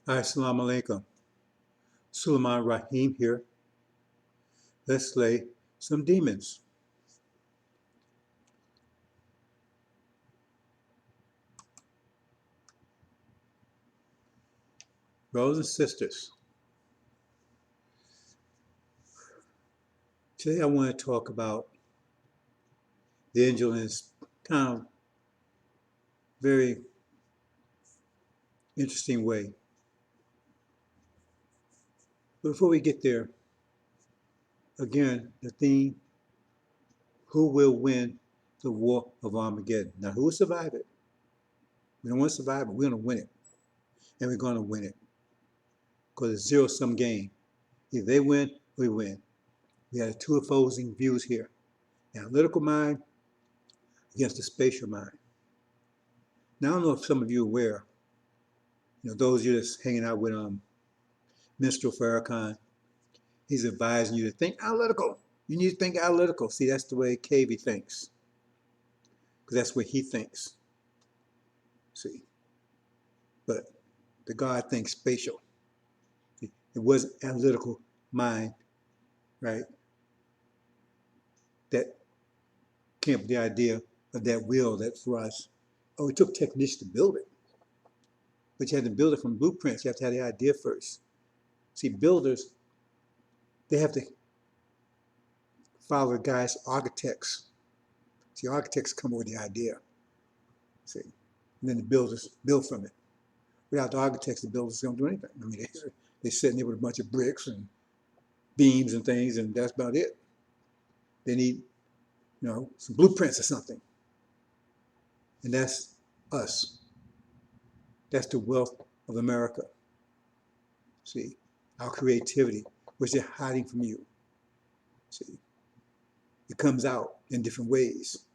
Assalamu alaikum. Sulaiman Rahim here. Let's slay some demons. Brothers and sisters, today I want to talk about the angel in this kind of very interesting way. But before we get there, again, the theme, who will win the war of Armageddon? Now, who will survive it? We don't want to survive it. We're going to win it. And we're going to win it. Because it's a zero-sum game. If they win, we win. We have two opposing views here. The analytical mind against the spatial mind. Now, I don't know if some of you are aware, those of you that's hanging out with Mr. Farrakhan, he's advising you to think analytical. You need to think analytical. See, that's the way KV thinks. Because that's where he thinks. See. But the God thinks spatial. See, it was analytical mind, right? That came up with the idea of that wheel that for us. Oh, it took technicians to build it. But you had to build it from blueprints. You have to have the idea first. See, builders, they have to follow the guys, architects. See, architects come up with the idea. See, and then the builders build from it. Without the architects, the builders don't do anything. I mean, they're sitting there with a bunch of bricks and beams and things, and that's about it. They need, some blueprints or something. And that's us. That's the wealth of America. See, our creativity, which they're hiding from you. See, it comes out in different ways.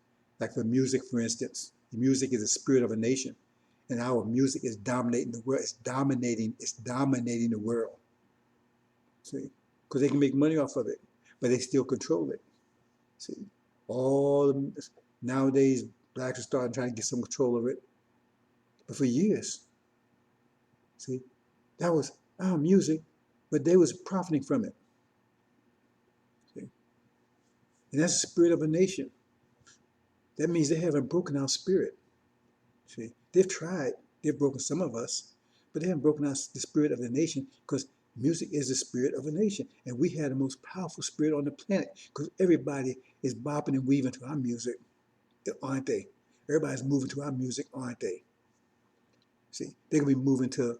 Like for music, for instance, the music is the spirit of a nation, and our music is dominating the world. It's dominating the world. See, because they can make money off of it, but they still control it. See, nowadays blacks are starting trying to get some control of it, but for years, see, that was our music, but they was profiting from it. See, and that's the spirit of a nation. That means they haven't broken our spirit. See, they've tried. They've broken some of us, but they haven't broken the spirit of the nation, because music is the spirit of a nation. And we have the most powerful spirit on the planet, because everybody is bopping and weaving to our music, aren't they? Everybody's moving to our music, aren't they? See, they're going to be moving to,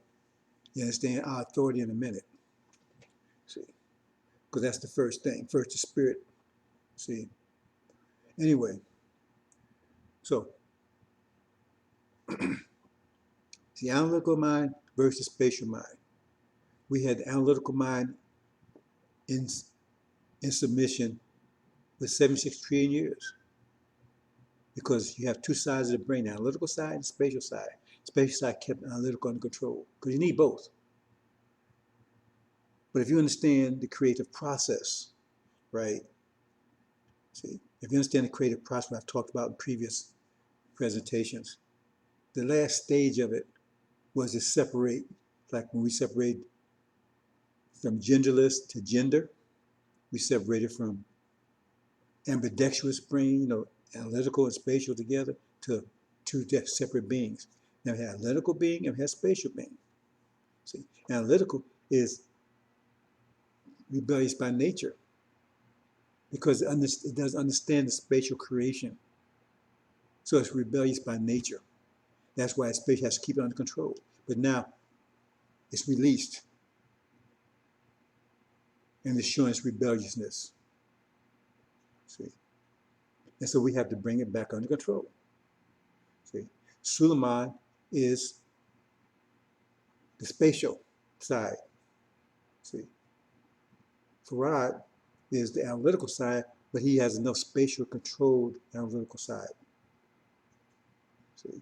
you understand, our authority in a minute. See, because that's the first thing. First, the spirit. See, anyway, so the analytical mind versus spatial mind. We had the analytical mind in submission for 76 trillion years, because you have two sides of the brain, the analytical side and the spatial side. Spatial side kept analytical under control, because you need both. But if you understand the creative process, right? See, if you understand the creative process I've talked about in previous presentations, the last stage of it was to separate, like when we separate from genderless to gender, we separated from ambidextrous brain, analytical and spatial together, to two separate beings. Now we have analytical being and we have spatial being. See, analytical is rebellious by nature, because it doesn't understand the spatial creation. So it's rebellious by nature. That's why spatial has to keep it under control. But now it's released, and it's showing its rebelliousness. See? And so we have to bring it back under control. See? Suleiman is the spatial side. See? Farad is the analytical side, but he has enough spatial controlled analytical side. See?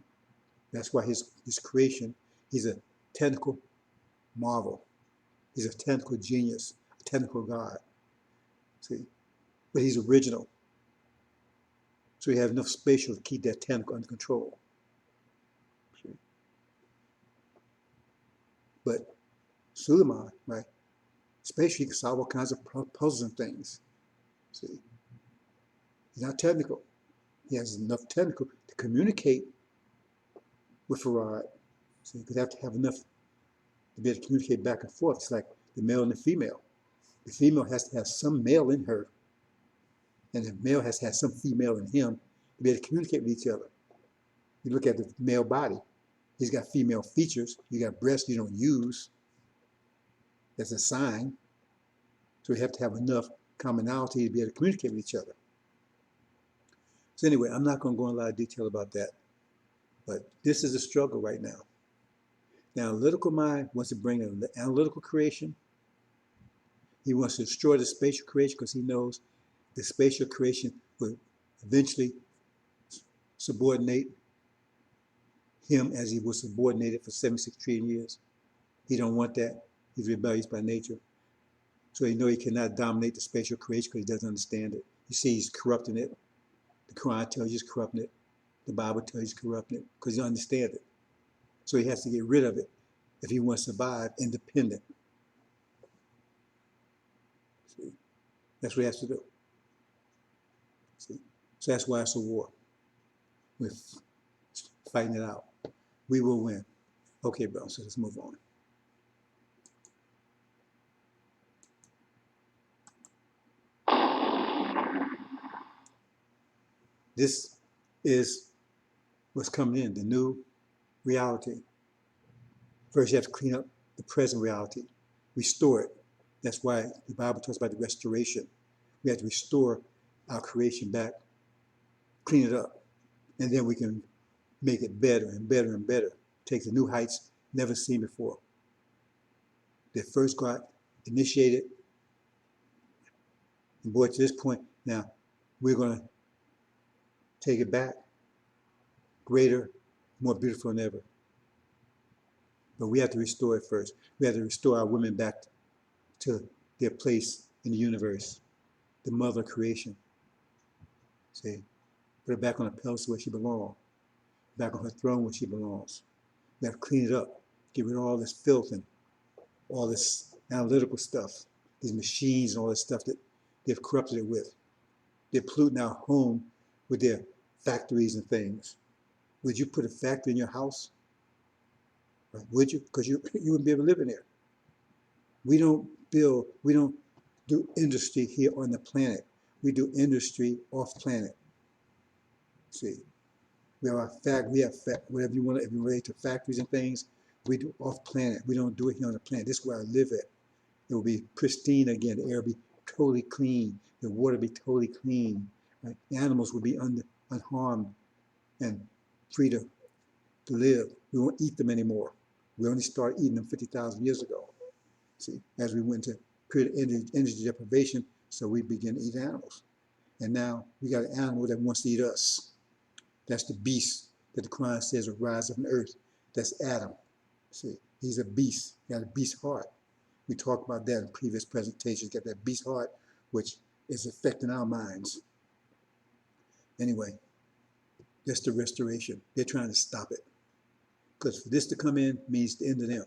That's why his creation, he's a technical marvel. He's a technical genius, a technical God. See? But he's original. So you have enough spatial to keep that technical under control. See? But Suleiman, right? Spatially, he can solve all kinds of puzzles and things. See, he's not technical. He has enough technical to communicate with Farad. See, because they have to have enough to be able to communicate back and forth. It's like the male and the female. The female has to have some male in her, and the male has to have some female in him to be able to communicate with each other. You look at the male body, he's got female features. You got breasts you don't use. That's a sign. So we have to have enough commonality to be able to communicate with each other. So anyway, I'm not going to go into a lot of detail about that, but this is a struggle right now. The analytical mind wants to bring in the analytical creation. He wants to destroy the spatial creation because he knows the spatial creation will eventually subordinate him as he was subordinated for 76 trillion years. He don't want that. He's rebellious by nature. So he knows he cannot dominate the spatial creation because he doesn't understand it. You see, he's corrupting it. The Quran tells you he's corrupting it. The Bible tells you he's corrupting it because he doesn't understand it. So he has to get rid of it if he wants to survive independent. See? That's what he has to do. See? So that's why it's a war. We're fighting it out. We will win. Okay, bro, so let's move on. This is what's coming in, the new reality. First, you have to clean up the present reality, restore it. That's why the Bible talks about the restoration. We have to restore our creation back, clean it up, and then we can make it better and better and better. Take the new heights never seen before. They first got initiated and brought to this point. Now, we're going to take it back, greater, more beautiful than ever. But we have to restore it first. We have to restore our women back to their place in the universe, the mother of creation. See, put her back on the pedestal where she belongs, back on her throne where she belongs. We have to clean it up, get rid of all this filth and all this analytical stuff, these machines and all this stuff that they've corrupted it with. They're polluting our home with their factories and things. Would you put a factory in your house? Would you? Because you wouldn't be able to live in there. We don't do industry here on the planet. We do industry off planet. See, we have whatever you want, if you relate to factories and things, we do off planet. We don't do it here on the planet. This is where I live at. It will be pristine again. The air will be totally clean. The water will be totally clean. Right? The animals will be unharmed and free to live. We won't eat them anymore. We only started eating them 50,000 years ago. See, as we went to period of energy deprivation, so we began to eat animals. And now we got an animal that wants to eat us. That's the beast that the Quran says will rise up on earth. That's Adam. See, he's a beast. He got a beast heart. We talked about that in previous presentations. Got that beast heart, which is affecting our minds. Anyway, that's the restoration. They're trying to stop it. Because for this to come in means the end of them.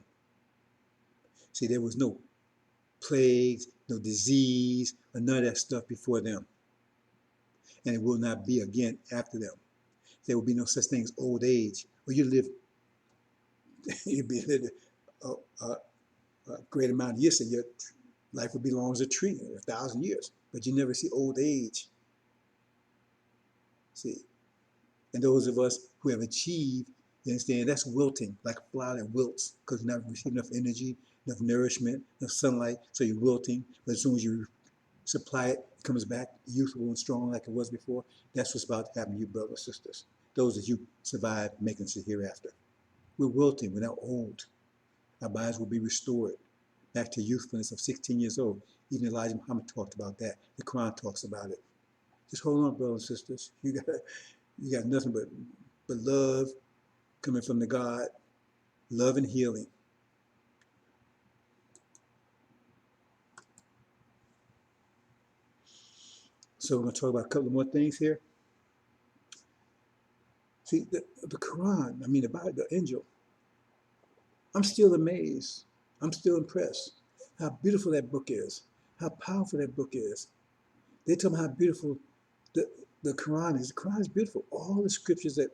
See, there was no plagues, no disease, or none of that stuff before them. And it will not be again after them. There will be no such thing as old age. Well, you'd be living a great amount of years, and your life would be long as a tree, 1,000 years. But you never see old age. See, and those of us who have achieved, you understand, that's wilting, like a flower that wilts because you're not receiving enough energy, enough nourishment, enough sunlight, so you're wilting. But as soon as you supply it, it comes back youthful and strong like it was before. That's what's about to happen to you, brothers and sisters. Those that you survive making it hereafter. We're wilting, we're now old. Our bodies will be restored back to youthfulness of 16 years old. Even Elijah Muhammad talked about that. The Quran talks about it. Just hold on, brothers and sisters. You got nothing but love coming from the God, love and healing. So we're going to talk about a couple more things here. See, the Quran, I mean the Bible, the angel. I'm still amazed I'm still impressed. How beautiful that book is. How powerful that book is. They tell me how beautiful the, the Quran is. The Quran is beautiful. All the scriptures that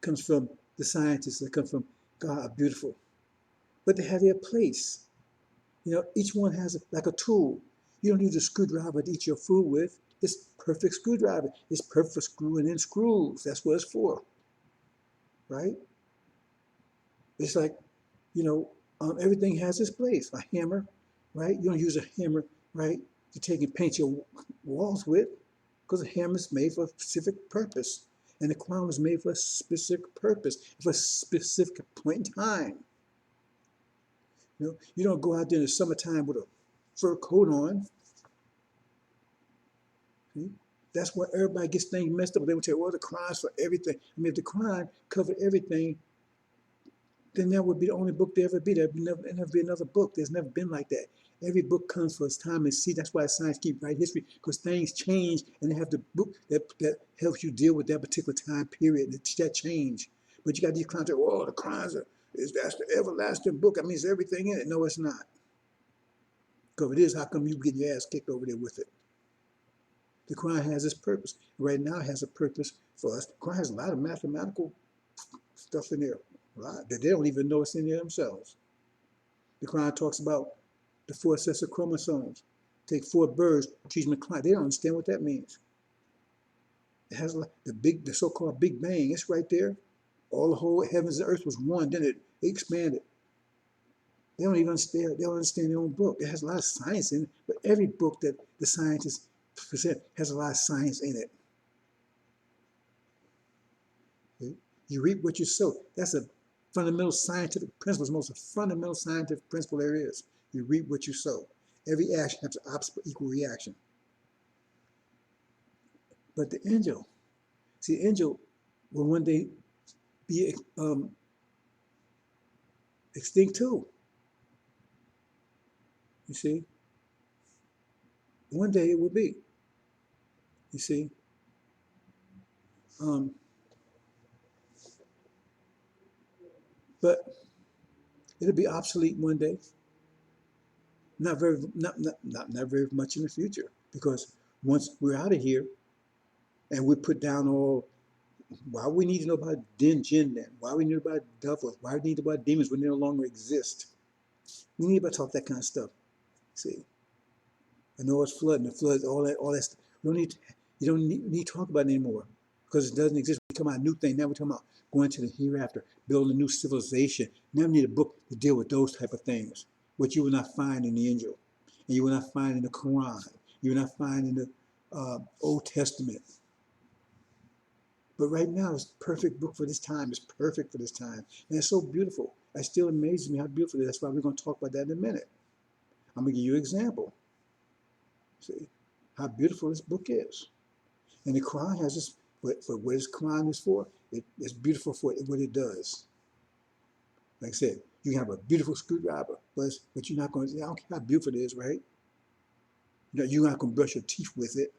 comes from the scientists that come from God are beautiful. But they have their place. You know, each one has like a tool. You don't use a screwdriver to eat your food with. It's perfect screwdriver. It's perfect for screwing in screws. That's what it's for, right? It's like, you know, everything has its place. A hammer, right? You don't use a hammer, right, to take and paint your walls with, because a hammer is made for a specific purpose. And the Quran was made for a specific purpose, for a specific point in time. You know, you don't go out there in the summertime with a fur coat on. See? That's why everybody gets things messed up. They would say, well, the Quran's for everything. I mean, if the Quran covered everything, then that would be the only book there ever be. There'd never be another book. There's never been like that. Every book comes for its time and see. That's why science keeps writing history, because things change, and they have the book that helps you deal with that particular time period, that change. But you got these clowns that, oh, the Quran's that's the everlasting book. I mean, it's everything in it. No, it's not. Because if it is, how come you get your ass kicked over there with it? The Quran has its purpose. Right now, it has a purpose for us. The Quran has a lot of mathematical stuff in there. A lot that they don't even know it's in there themselves. The Quran talks about the 4 sets of chromosomes. Take 4 birds, teach them to climb. They don't understand what that means. It has the so-called Big Bang. It's right there. All the whole heavens and earth was one. Then it expanded. They don't even understand. They don't understand their own book. It has a lot of science in it, but every book that the scientists present has a lot of science in it. Okay? You reap what you sow. That's a fundamental scientific principle. It's the most fundamental scientific principle there is. You reap what you sow. Every action has an opposite equal reaction. But the angel, see, the angel will one day be extinct too. You see, one day it will be. You see, but it'll be obsolete one day. Not very much in the future, because once we're out of here and we put down all, why we need to know about jinn then? Why we need about devils? Why we need about demons when they no longer exist? We need to talk that kind of stuff. See, I know it's flooding, the floods, all that stuff. You don't need to talk about it anymore, because it doesn't exist. We talk about a new thing. Now we're talking about going to the hereafter, building a new civilization. Now we need a book to deal with those type of things, which you will not find in the Injil, and you will not find in the Quran. You will not find in the Old Testament. But right now, it's a perfect book for this time. It's perfect for this time. And it's so beautiful. It still amazes me how beautiful it is. That's why we're going to talk about that in a minute. I'm going to give you an example. See how beautiful this book is. And the Quran has this, for what this Quran is for, it's beautiful for what it does. Like I said, you can have a beautiful screwdriver, but you're not going to, I don't care how beautiful it is, right? You're not going to brush your teeth with it.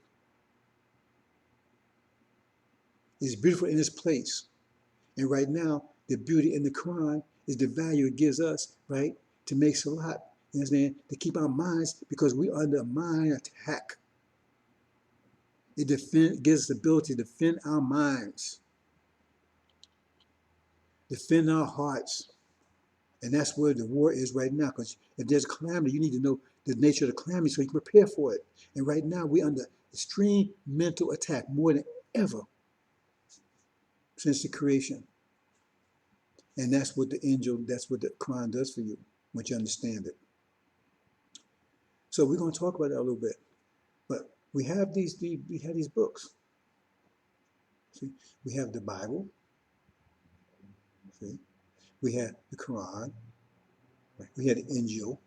It's beautiful in its place. And right now, the beauty in the Quran is the value it gives us, right? To make salat, you understand? To keep our minds, because we're under a mind attack. It gives us the ability to defend our minds, defend our hearts. And that's where the war is right now. Because if there's a calamity, you need to know the nature of the calamity so you can prepare for it. And right now, we're under extreme mental attack more than ever since the creation. And that's what that's what the Quran does for you, once you understand it. So we're going to talk about that a little bit. But we have these books. See, we have the Bible. See, we have the Quran. Right? We had the Injil,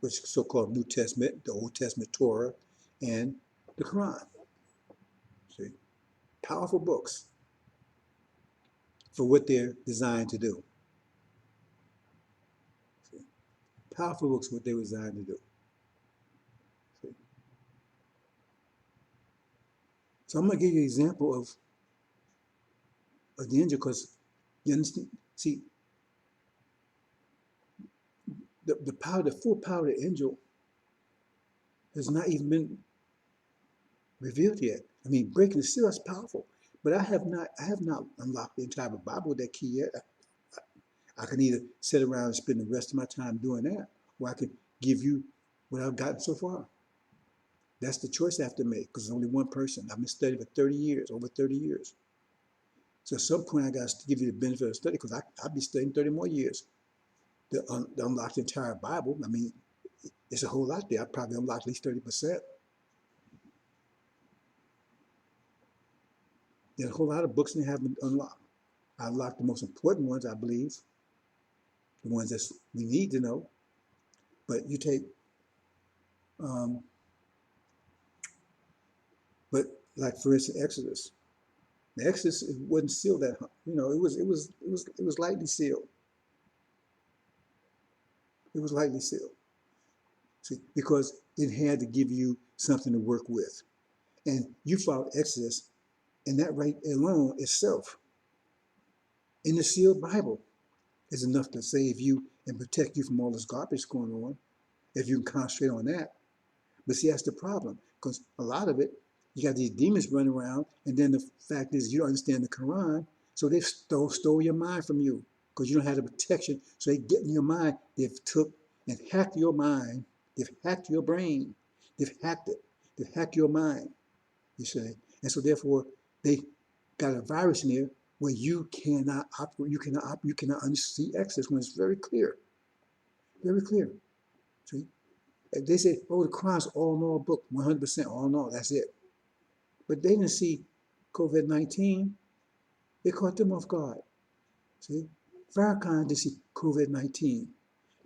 which is so-called New Testament, the Old Testament Torah, and the Quran. See, powerful books for what they're designed to do. See, powerful books for what they were designed to do. See. So I'm going to give you an example of the Injil, because you understand. See, the power, the full power of the angel has not even been revealed yet. I mean, breaking the seal is powerful, but I have not unlocked the entire Bible with that key yet. I can either sit around and spend the rest of my time doing that, or I can give you what I've gotten so far. That's the choice I have to make, because there's only one person. I've been studying for 30 years, over 30 years. So at some point, I got to give you the benefit of the study, because I'll be studying 30 more years to unlock the entire Bible. I mean, it's a whole lot there. I probably unlocked at least 30%. There's a whole lot of books that haven't unlocked. I unlocked the most important ones, I believe, the ones that we need to know. But you take, but like for instance, Exodus. The Exodus wasn't sealed that, you know, it was lightly sealed. It was lightly sealed. See, because it had to give you something to work with. And you follow Exodus, and that right alone itself, in the sealed Bible, is enough to save you and protect you from all this garbage going on, if you can concentrate on that. But see, that's the problem, because a lot of it, you got these demons running around, and then the fact is you don't understand the Quran, so they've stole your mind from you, because you don't have the protection, so they get in your mind. They've took and hacked your mind. They've hacked your brain. They've hacked it. They've hacked your mind, you say. And so therefore, they got a virus in there where you cannot operate, you cannot unsee access when it's very clear. Very clear. See? They say, oh, the Quran's all in all book, 100% all in all, that's it. But they didn't see COVID-19. It caught them off guard. See? Farrakhan didn't see COVID-19.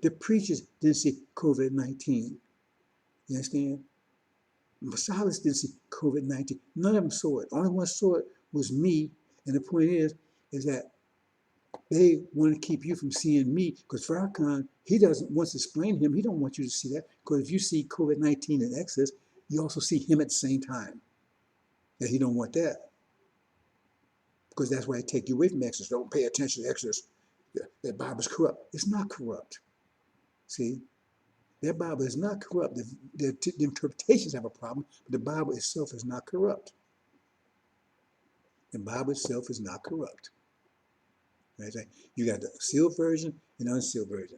The preachers didn't see COVID-19. You understand? Messiahs didn't see COVID-19. None of them saw it. Only one saw it was me. And the point is that they want to keep you from seeing me, because Farrakhan, he doesn't want to explain him. He don't want you to see that, because if you see COVID-19 in Exodus, you also see him at the same time. And he don't want that, because that's why they take you away from Exodus. Don't pay attention to Exodus. That Bible's corrupt. It's not corrupt. See? That Bible is not corrupt. The interpretations have a problem, but the Bible itself is not corrupt. The Bible itself is not corrupt. Right? You got the sealed version and unsealed version.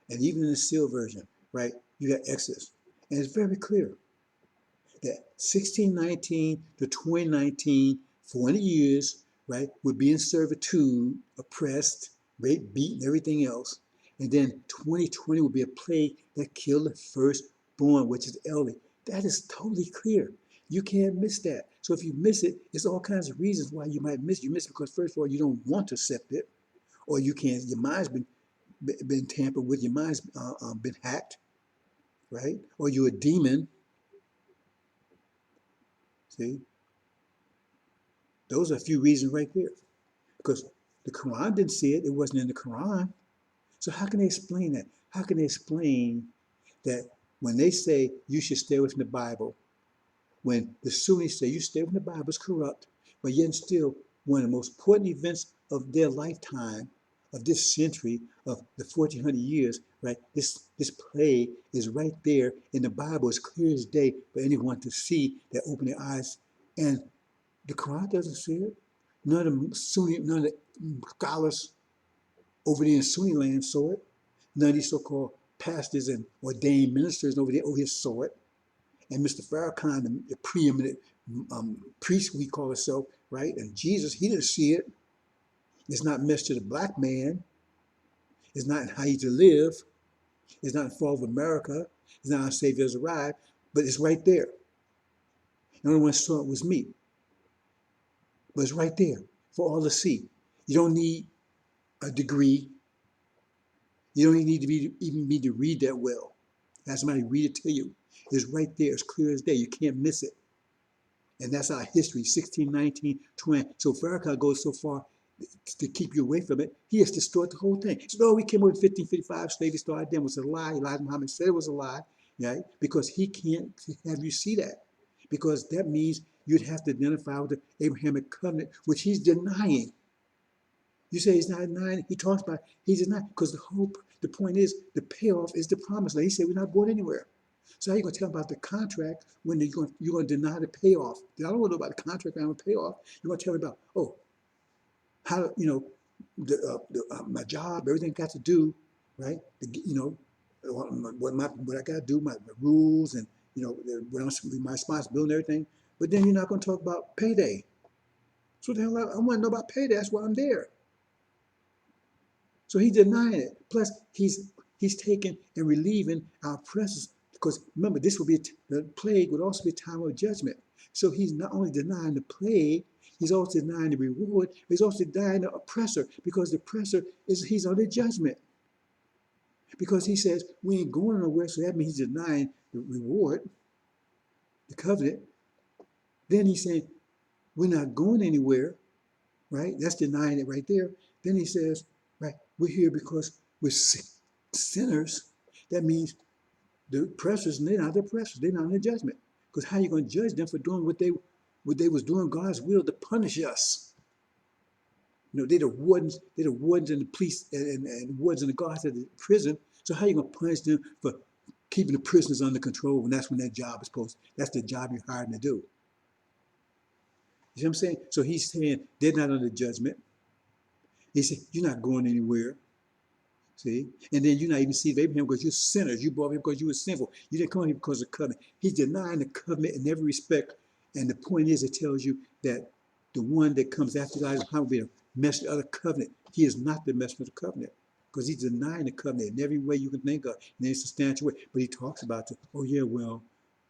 And even in the sealed version, right, you got Exodus. And it's very clear that 1619 to 2019, 400 years, right, would be in servitude, oppressed, raped, beaten, everything else. And then 2020 would be a plague that killed the firstborn, which is elderly. That is totally clear. You can't miss that. So if you miss it, there's all kinds of reasons why you might miss it. You miss it because, first of all, you don't want to accept it, or you can't. Your mind's been tampered with. Your mind's been hacked, right? Or you're a demon. See, those are a few reasons right there. Because the Quran didn't see it. It wasn't in the Quran. So how can they explain that? How can they explain that when they say you should stay away from the Bible, when the Sunnis say you stay away from the Bible, it's corrupt, but yet still one of the most important events of their lifetime, of this century, of the 1400 years, right? This plague is right there in the Bible, as clear as day for anyone to see, that open their eyes. And the Quran doesn't see it. None of the scholars over there in Sunni land saw it. None of these so-called pastors and ordained ministers over here saw it. And Mr. Farrakhan, the preeminent priest we call ourselves, right? And Jesus, he didn't see it. It's not messed to the black man. It's not in how you to live. It's not in Fall of America. It's not on Savior's Arrived. But it's right there. The only one who saw it was me. But it's right there for all to see. You don't need a degree. You don't even need to read that well. Have somebody read it to you. It's right there, as clear as day. You can't miss it. And that's our history, 1619, 20. So Farrakhan goes so far to keep you away from it. He has destroyed the whole thing. So, no, we came over in 1555, slavery started then. It was a lie. Elijah Muhammad said it was a lie, right? Because he can't have you see that. Because that means you'd have to identify with the Abrahamic covenant, which he's denying. You say he's not denying it. He talks about it. He's denying, because the point is, the payoff is the promise. Like he said, we're not going anywhere. So how are you going to tell them about the contract when you're going to deny the payoff? I don't want to know about the contract and the payoff. You're going to tell me about, oh, how, my job, everything got to do, right? What I got to do, my rules, and what my responsibility and everything. But then you're not going to talk about payday. So the hell I want to know about payday. That's why I'm there. So he's denying it. Plus, he's taking and relieving our oppressors. Because remember, this will be the plague would also be a time of judgment. So he's not only denying the plague, he's also denying the reward. He's also denying the oppressor, because the oppressor he's under judgment. Because he says we ain't going nowhere, so that means he's denying the reward, the covenant. Then he's saying we're not going anywhere, right? That's denying it right there. Then he says, right, we're here because we're sinners. That means the oppressors, they're not the oppressors, they're not in the judgment. Because how are you going to judge them for doing what they was doing God's will to punish us? They're the wardens and the police and the wardens and the guards at the prison. So how are you going to punish them for keeping the prisoners under control when that's when that job is supposed to, that's the job you're hired to do? You see what I'm saying? So he's saying they're not under judgment. He said, you're not going anywhere. See? And then you're not even seed of Abraham because you're sinners. You brought him because you were sinful. You didn't come here because of covenant. He's denying the covenant in every respect. And the point is, it tells you that the one that comes after God is going to be a messenger of the covenant. He is not the messenger of the covenant, because he's denying the covenant in every way you can think of, in any substantial way. But he talks about it. Oh, yeah, well,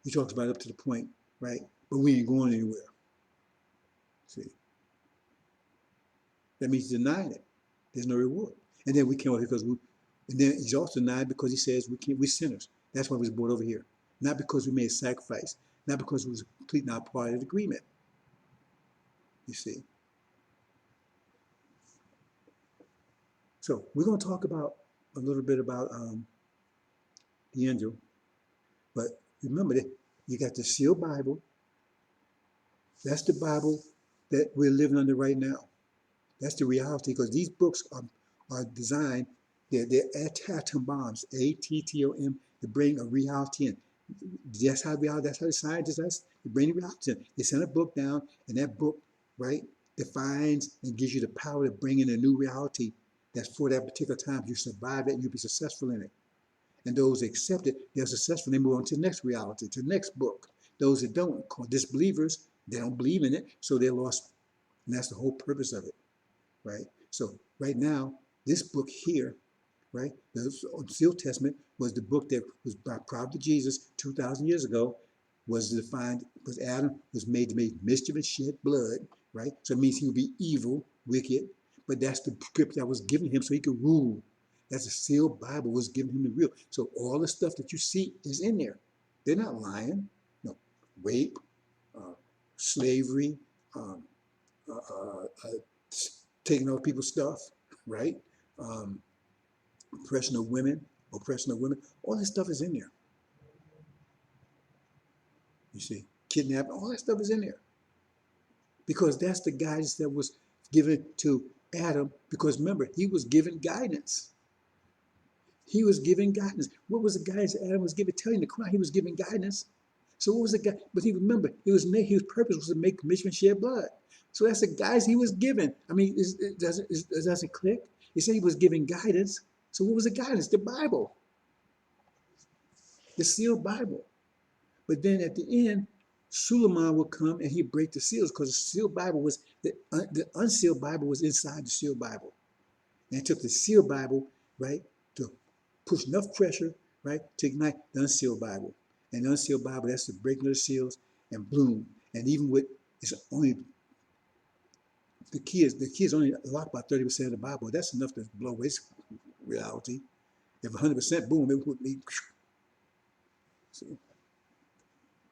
he talks about it up to the point, right? But we ain't going anywhere. See? That means he's denying it. There's no reward. And then we can't, because we, and then he's also denied because he says we're sinners. That's why we was brought over here. Not because we made a sacrifice. Not because we was completely not part of the agreement. You see? So we're going to talk about a little bit about the angel. But remember that you got the sealed Bible. That's the Bible that we're living under right now. That's the reality, because these books are designed, they're atom bombs, A-T-T-O-M, to bring a reality in. That's how the scientists, they bring the reality in. They send a book down, and that book, right, defines and gives you the power to bring in a new reality that's for that particular time. You survive it, and you'll be successful in it. And those that accept it, they're successful. They move on to the next reality, to the next book. Those that don't, called disbelievers, they don't believe in it, so they're lost. And that's the whole purpose of it. Right? So right now, this book here, right, the Sealed Testament was the book that was by prophet Jesus 2,000 years ago, was defined, because Adam was made to make mischief and shed blood, right? So it means he would be evil, wicked, but that's the script that was given him so he could rule. That's the sealed Bible was giving him the real. So all the stuff that you see is in there. They're not lying. No, rape, slavery, taking other people's stuff, right? Oppression of women, all this stuff is in there. You see, kidnapping, all that stuff is in there. Because that's the guidance that was given to Adam, because remember, he was given guidance. He was given guidance. What was the guidance Adam was given? Telling the crime, he was given guidance. So what was the guy? But he remember, his purpose was to make mischief and shed blood. So that's the guidance he was given. I mean, it doesn't click. He said he was given guidance. So what was the guidance? The Bible. The sealed Bible. But then at the end, Suleiman would come and he'd break the seals, because the sealed Bible was, the unsealed Bible was inside the sealed Bible. And it took the sealed Bible, right, to push enough pressure, right, to ignite the unsealed Bible. And the unsealed Bible, that's the breaking of the seals, and boom. And even with, it's only, the key is only locked by 30% of the Bible. That's enough to blow away reality. If 100%, boom, it would be. See?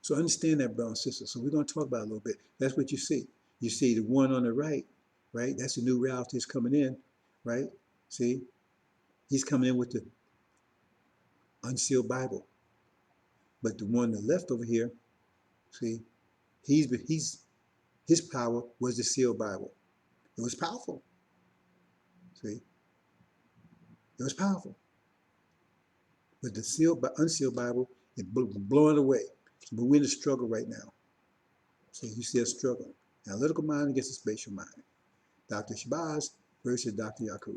So understand that, brother and sister. So we're going to talk about it a little bit. That's what you see. You see the one on the right, right? That's the new reality that's coming in, right? See? He's coming in with the unsealed Bible. But the one on the left over here, see, his power was the sealed Bible. It was powerful. See? It was powerful. But the sealed, unsealed Bible is blowing away. But we're in a struggle right now. So you see a struggle. Analytical mind against the spatial mind. Dr. Shabazz versus Dr. Yakub.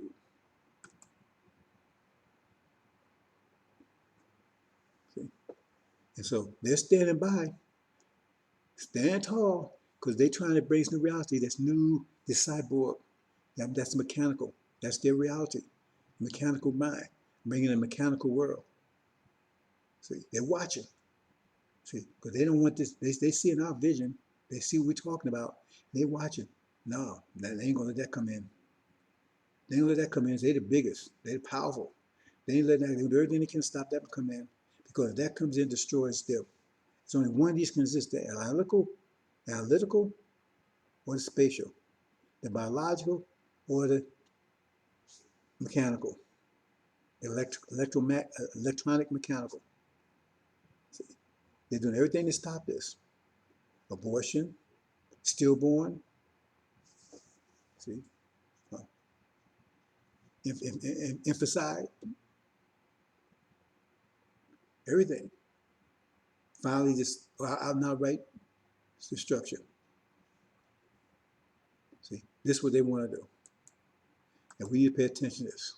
See? And so they're standing by, stand tall, because they're trying to embrace new reality that's new, this cyborg. That's mechanical. That's their reality. Mechanical mind, bringing a mechanical world. See, they're watching. See, because they don't want this. They see in our vision, they see what we're talking about. They're watching. No, they ain't gonna let that come in. They ain't let that come in. They're the biggest. They're powerful. They ain't letting that. They do everything they can stop that from coming in, because if that comes in, destroys them. It's only one of these can exist: the analytical, or the spatial, the biological, or the mechanical, electronic mechanical. See, they're doing everything to stop this. Abortion, stillborn. See, infanticide, everything. Finally, just I'm not right. It's destruction. See, this is what they want to do, and we need to pay attention to this,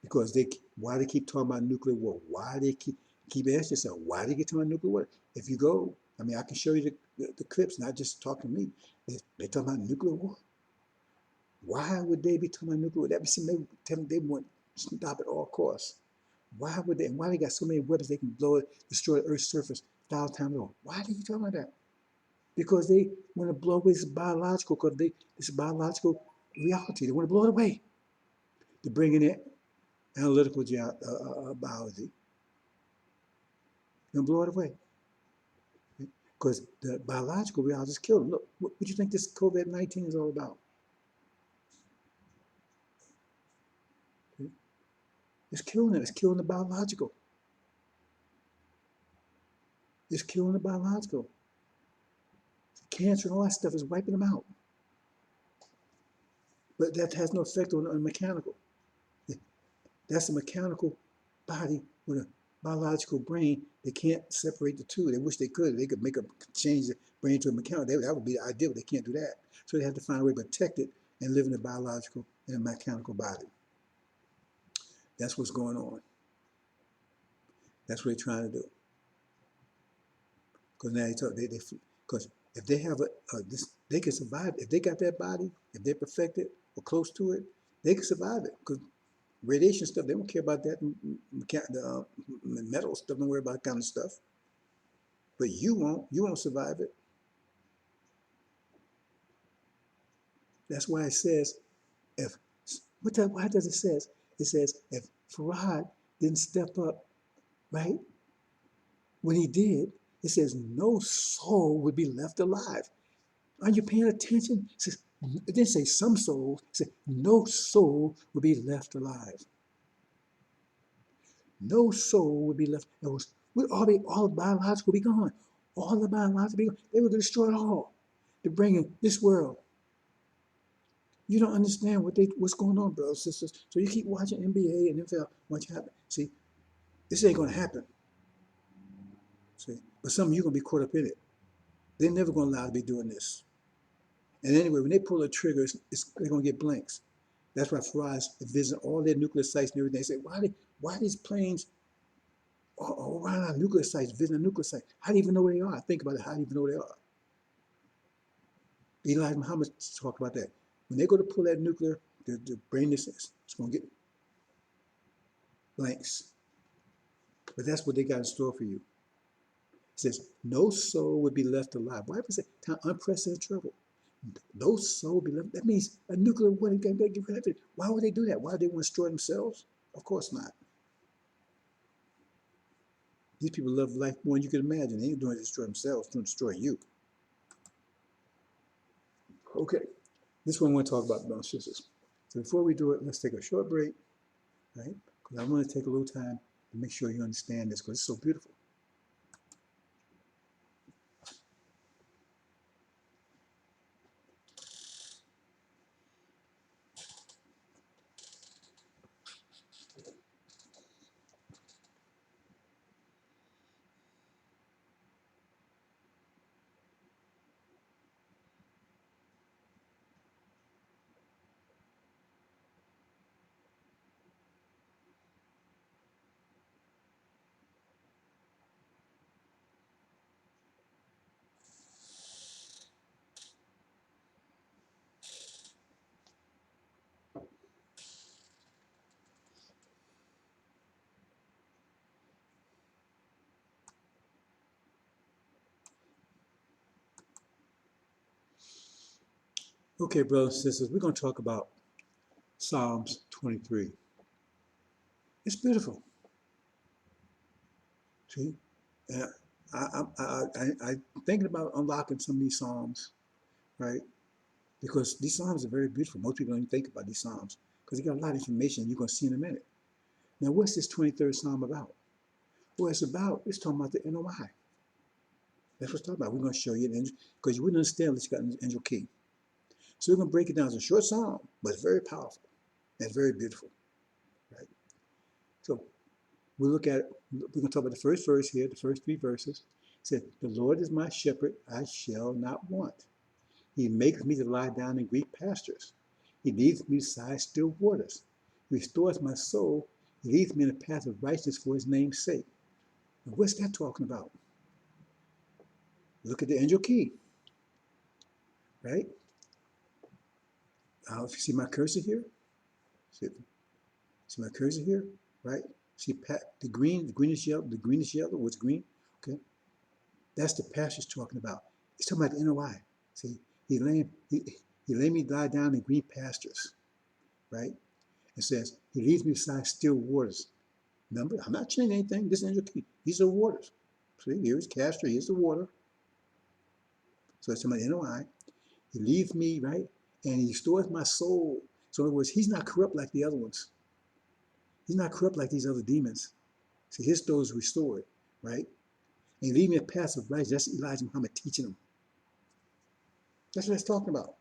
because why they keep talking about nuclear war? Why they keep asking yourself, why they keep talking about nuclear war? If you go, I mean, I can show you the clips, not just talking to me. They talking about nuclear war. Why would they be talking about nuclear war? That be something they want to stop at all costs. Why would they? And why they got so many weapons they can blow it, destroy the Earth's surface 1,000 times more? Why are they talking about that? Because they want to blow away this biological, because this biological reality. They want to blow it away. They're bringing in analytical biology. They're going to blow it away. Because the biological reality is killing. Look, what do you think this COVID-19 is all about? It's killing them. It's killing the biological. It's killing the biological. Cancer and all that stuff is wiping them out. But that has no effect on the mechanical. That's a mechanical body with a biological brain. They can't separate the two. They wish they could. They could change the brain to a mechanical. That would be the ideal, but they can't do that. So they have to find a way to protect it and live in a biological and a mechanical body. That's what's going on. That's what they're trying to do. Because now because if they have they can survive. If they got that body, if they're perfected or close to it, they can survive it. Because radiation stuff, they don't care about that. The metal stuff, don't worry about that kind of stuff. But you won't survive it. That's why it says, why does it say? It says, if Farad didn't step up, right? When he did, it says no soul would be left alive. Are you paying attention? It didn't say some souls, it said no soul would be left alive. No soul would be left. All the biological would be gone. All the biological would be gone. They would destroy it all to bring in this world. You don't understand what's going on, brothers and sisters. So you keep watching NBA and NFL, watch it happen. See, this ain't going to happen. See, but some of you are going to be caught up in it. They're never going to allow to be doing this. And anyway, when they pull the triggers, they're going to get blanks. That's why Faraj is visiting all their nuclear sites and everything. They say, why these planes all around our nuclear sites, visiting a nuclear site? How do you even know where they are? Think about it. How do you even know where they are? Elijah Muhammad talked about that. When they go to pull that nuclear, the brain is going to get blanks. But that's what they got in store for you. It says, no soul would be left alive. Why was it unprecedented trouble? No soul would be left. That means a nuclear war. Why would they do that? Why would they want to destroy themselves? Of course not. These people love life more than you can imagine. They ain't doing it to destroy themselves, they're doing it to destroy you. Okay, this one I want to talk about, brothers and sisters. So before we do it, let's take a short break, right? Because I want to take a little time to make sure you understand this, because it's so beautiful. Okay, brothers and sisters, we're going to talk about Psalms 23. It's beautiful. See, and I'm thinking about unlocking some of these Psalms, right? Because these Psalms are very beautiful. Most people don't even think about these Psalms because they got a lot of information you're going to see in a minute. Now, what's this 23rd Psalm about? Well, it's talking about the NOI. That's what it's talking about. We're going to show you the angel, because you wouldn't understand unless you got an angel key. So we're going to break it down. It's a short psalm, but it's very powerful and it's very beautiful, right? So we'll look at it. We're going to talk about the first verse here, the first 3 verses. It said, "The Lord is my shepherd, I shall not want. He makes me to lie down in green pastures. He leads me beside still waters. He restores my soul. He leads me in the path of righteousness for his name's sake." Now, what's that talking about? Look at the angel key, right? If you see my cursor here, see my cursor here, right? See the greenish yellow, what's green? Okay, that's the passage talking about. It's talking about the NOI. See, he lay me lie down in green pastures, right? It says he leads me beside still waters. Remember, I'm not changing anything. This angel key. These are waters. See, here's Castor, here's the water. So it's talking about NOI. He leads me, right? And he restores my soul. So in other words, he's not corrupt like the other ones. He's not corrupt like these other demons. See, his soul is restored, right? And he leads me a path of righteousness. That's Elijah Muhammad teaching him. That's what it's talking about.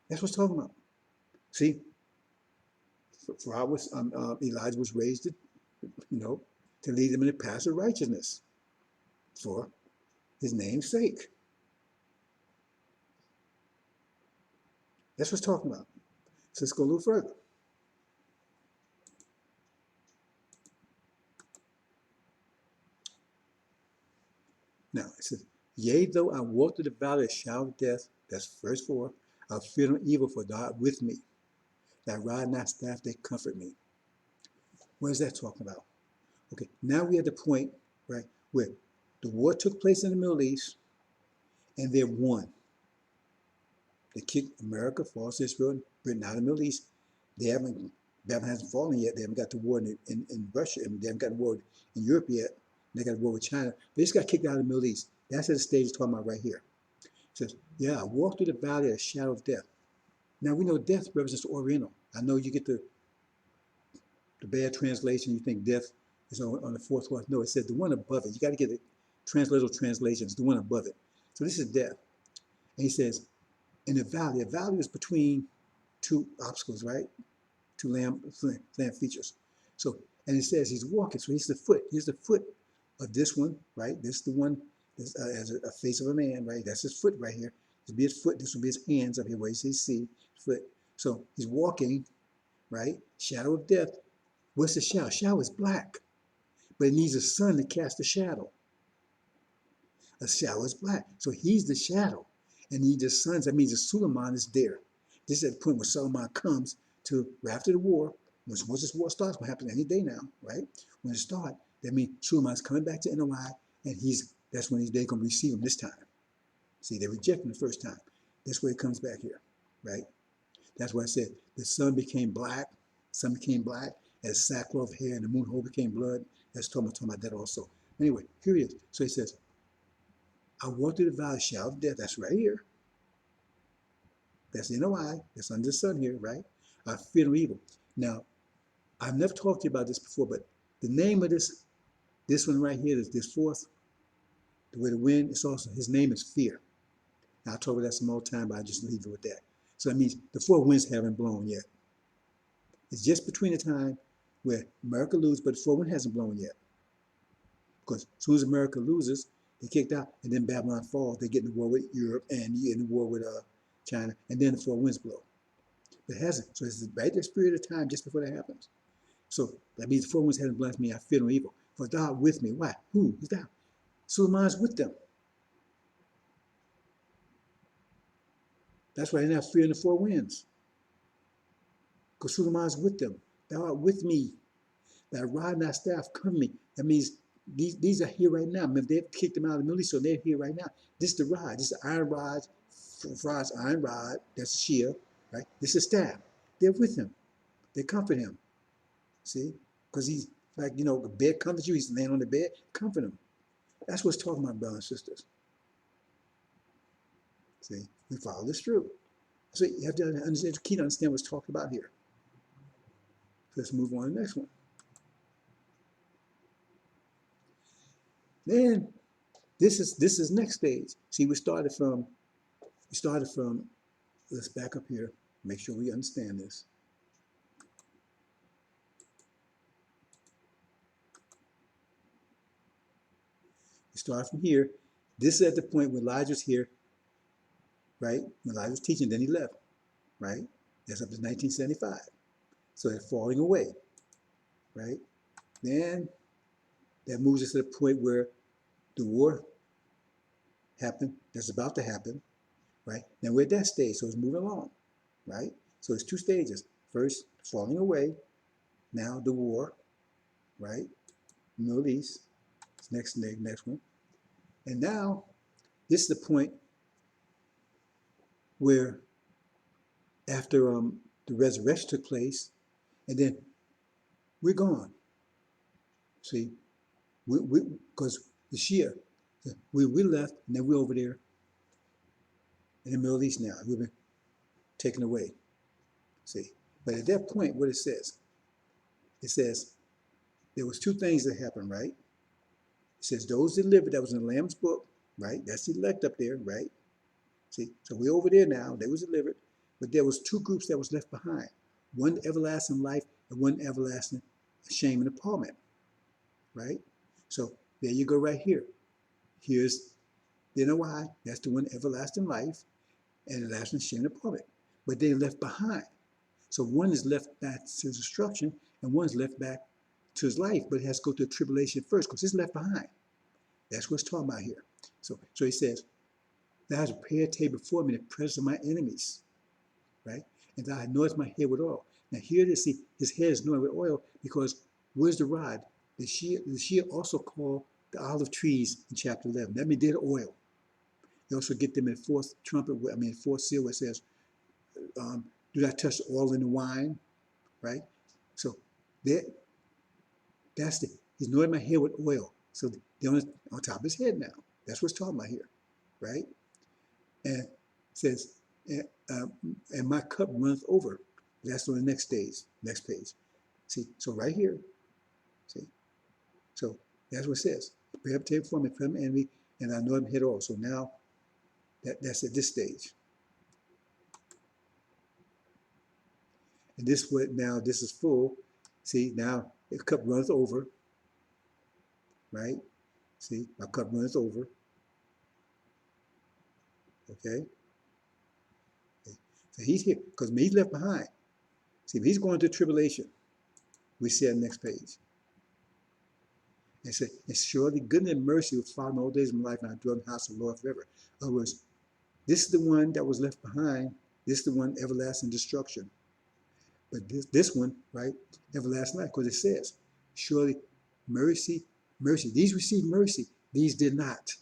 That's what it's talking about. See, Elijah was raised, to lead them in the path of righteousness for his name's sake. That's what it's talking about. So let's go a little further. Now, it says, "Yea, though I walk through the valley of the shadow of death," that's verse 4, "I'll fear no evil, for thou art with me. Thy rod and thy staff, they comfort me." What is that talking about? Okay, now we're at the point, right, where the war took place in the Middle East, and they won. They kicked America, false Israel, and Britain out of the Middle East. Babylon hasn't fallen yet. They haven't got the war in Russia, and they haven't got the war in Europe yet. They got a war with China. They just got kicked out of the Middle East. That's what the stage is talking about right here. It says, "Yeah, I walk through the valley of the shadow of death." Now we know death represents the Oriental. I know you get the bad translation. You think death is on the 4th horse. No, it says the one above it. You got to get the translatable translations, the one above it. So this is death. And he says, in the valley, a valley is between 2 obstacles, right? 2 land features. So, and it says he's walking. So he's the foot. Here's the foot of this one, right? This is the one as a face of a man, right? That's his foot right here. This would be his foot. This would be his hands up here where you see foot. So he's walking, right? Shadow of death. What's the shadow? Shadow is black, but it needs a sun to cast the shadow. A shadow is black. So he's the shadow. And he needs the sun. That means the Suleiman is there. This is at the point where Suleiman comes to, after the war, once this war starts, what happens any day now, right? When it starts, that means Suleiman's coming back to NOI, and that's when they're going to receive him this time. See, they rejected him the first time. This way it comes back here, right? That's why I said the sun became black, as sackcloth hair, and the moon hole became blood. That's talking about that also. Anyway, here he is. So he says, "I walk through the valley of the shadow of death." That's right here. That's NOI. That's under the sun here, right? "I fear no evil." Now, I've never talked to you about this before, but the name of this one right here, this 4th, the way the wind, it's also, his name is fear. Now, I told you that some more time, but I just leave it with that. So that means the 4 winds haven't blown yet. It's just between the time where America loses, but the 4 wind hasn't blown yet. Because as soon as America loses, they kicked out, and then Babylon falls. They get in the war with Europe, and you get in the war with China, and then the 4 winds blow. But it hasn't. So it's right this period of time just before that happens. So that means the 4 winds haven't blessed me. I fear no evil. For thou art with me. Why? Who is thou? Suleiman's with them. That's why they're not fearing the 4 winds. Because Suleiman's with them. Thou art with me. Thy rod and thy staff cover me. That means these are here right now. They've kicked them out of the Middle East, so they're here right now. This is the rod. This is the iron rod Rod's iron rod, that's Shia, right? This is staff. They're with him. They comfort him. See? Because he's like, you know, the bed comforts you. He's laying on the bed. Comfort him. That's what's talking about, brothers and sisters. See? We follow this through. So you have to understand, key to understand what's talked about here. So let's move on to the next one. Then this is next stage. See, we started from, let's back up here, make sure we understand this. We start from here. This is at the point when Elijah's here, right? When Elijah was teaching, then he left, right? That's up to 1975. So they're falling away, right? Then that moves us to the point where the war happened, that's about to happen, right? Now we're at that stage, so it's moving along, right? So it's two stages. First, falling away, now the war, right? Middle East, next one. And now, this is the point where after the resurrection took place, and then we're gone. See, because the Shia, we left, and then we're over there in the Middle East now. We've been taken away. See, but at that point, what it says there was two things that happened, right? It says those delivered, that was in the Lamb's book, right? That's the elect up there, right? See, so we're over there now. They was delivered, but there was two groups that was left behind. One everlasting life and one everlasting shame and appallment, right? So there you go right here. Here's the NOI, that's the one everlasting life and everlasting shame and appallment. But they left behind. So one is left back to destruction and one is left back to his life, but it has to go through tribulation first because it's left behind. That's what it's talking about here. So he says, thou hast prepared a table before me in the presence of my enemies, right? And thou hast anointed my head with oil. Now here it is, see, his head is anointed with oil because where's the rod? The Shia also called the olive trees in chapter 11. That means they're the oil. You also get them in the fourth trumpet, fourth seal where it says, do not touch the oil in the wine, right? So he's anointed my head with oil. So they're on top of his head now. That's what's talking about here, right? And it says, and my cup runneth over. That's on the next page. See, so right here, see, so that's what it says. Prepare a table for me, prepare my enemy, and I know him head off. So now that's at this stage. And this is full. See, now the cup runs over, right? See, my cup runs over. Okay? So he's here, because he's left behind. See, he's going through tribulation. We see on the next page. And say, and surely goodness and mercy will follow me all days of my life, and I dwell in the house of the Lord forever. In other words, this is the one that was left behind. This is the one everlasting destruction. But this one, right, everlasting life, because it says, surely mercy. These received mercy. These did not.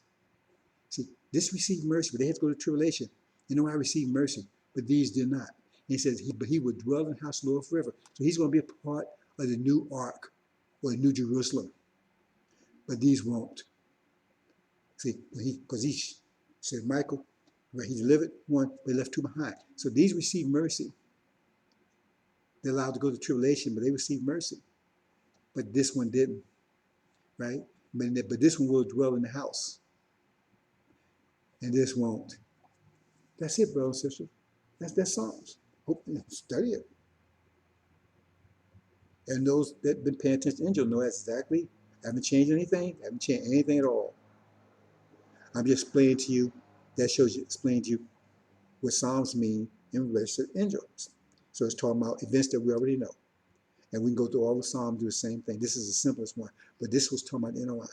See, this received mercy, but they had to go to tribulation. You know, I received mercy, but these did not. And he says, but he would dwell in the house of the Lord forever. So he's going to be a part of the new ark, or the new Jerusalem. But these won't. See, because he said, Michael, right, he delivered one, but he left two behind. So these received mercy. They're allowed to go to tribulation, but they received mercy. But this one didn't, right? But this one will dwell in the house. And this won't. That's it, brothers and sisters. That's Psalms. Hope you study it. And those that have been paying attention to Angel know exactly. I haven't changed anything. I haven't changed anything at all. I'm just explaining to you, explaining to you what Psalms mean in relation to angels. So it's talking about events that we already know. And we can go through all the Psalms, do the same thing. This is the simplest one. But this was talking about NOI.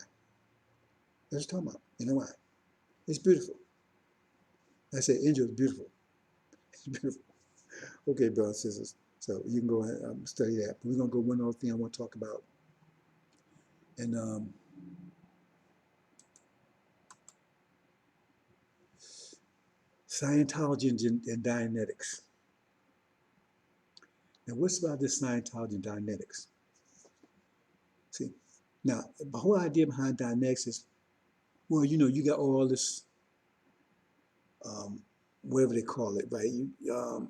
That's what talking about, NOI. It's beautiful. I said, angel is beautiful. It's beautiful. Okay, brothers and sisters. So you can go and study that. But we're going to go one other thing I want to talk about. And Scientology and Dianetics. Now, what's about this Scientology and Dianetics? See, now, the whole idea behind Dianetics is, well, you got all this, whatever they call it, right? Your